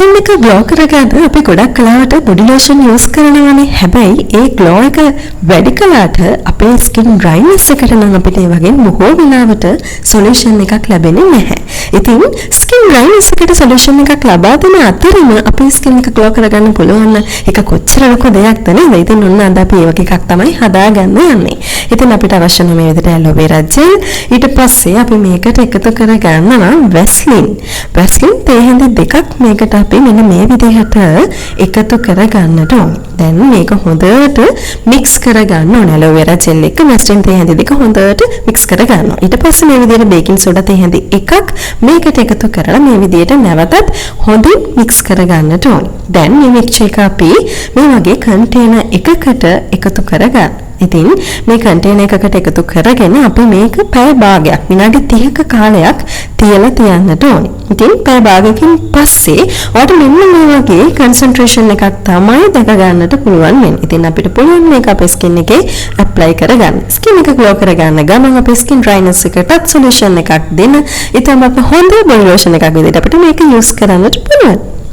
Skin එක glow කරගන්න අපි ගොඩක් කලාවට බොඩි ලෝෂන් යූස් කරනවානේ. හැබැයි ඒ ග්ලෝ එක වැඩි කලාට අපේ ස්කින් ඩ්‍රයිනස් එකට නම් අපිට ඒ වගේ බොහෝ වෙලාවට සොලියුෂන් එකක් ලැබෙන්නේ නැහැ. ඉතින් ස්කින් ඩ්‍රයිනස් එකට සොලියුෂන් එකක් ලබා දෙන අතරම අපේ ස්කින් එක ග්ලෝ කරගන්න පුළුවන් නම් ඒක කොච්චර ලොකු දෙයක්ද නේද? ඉතින් ඔන්න අද අපි ඒ වගේ එකක් තමයි හදාගන්න යන්නේ. ඉතින් අපිට අවශ්‍ය නම් මේ විදිහට ඇලෝ වෙරා ජෙල්, ඊට පස්සේ අපි මේකට එකතු කරගන්න නම් වැස්ලින්. වැස්ලින් තේ හැඳි දෙකක් මේකට අපි මෙන්න මේ විදිහට එකතු කරගන්නට ඕනේ. දැන් මේක හොඳට මික්ස් කරගන්න ඕනේ. ඇලෝ වෙරා ජෙල් එක වැස්ලින් තේ හැඳි දෙක හොඳට මික්ස් කරගන්නවා. ඊට පස්සේ මේ විදිහට බේකින් සෝඩා තේ හැඳි එකක් මේකට එකතු කරලා මේ විදිහට නැවතත් හොඳින් මික්ස් කරගන්නට ඕනේ. දැන් මේ මික්ස්චර් එක අපි මේ වගේ කන්ටේනර් එකකට එකතු කරගන්න. ඉතින් මේ කන්ටේනර් එකකට එකතු කරගෙන අපි මේක පැය භාගයක් විනාඩි 30ක කාලයක් තියලා තියන්නට ඕනේ. ඉතින් පැය භාගයකින් පස්සේ ඔයාලට මෙන්න මේ වගේ කන්සන්ට්‍රේෂන් එකක් තමයි දැක ගන්නට පුළුවන් වෙන්නේ. ඉතින් අපිට පුළුවන් මේක අපේ ස්කින් එකේ ඇප්ලයි කරගන්න. ස්කින් එක ග්ලෝ කරගන්න ගමන් අපේ ස්කින් ඩ්‍රයිනස් එකටත් සොලියුෂන් එකක් දෙන්න. ඉතින් අපේ හොඳ බොඩි ලෝෂන් එකක් විදිහට අපිට මේක යූස් කරන්නට පුළුවන්.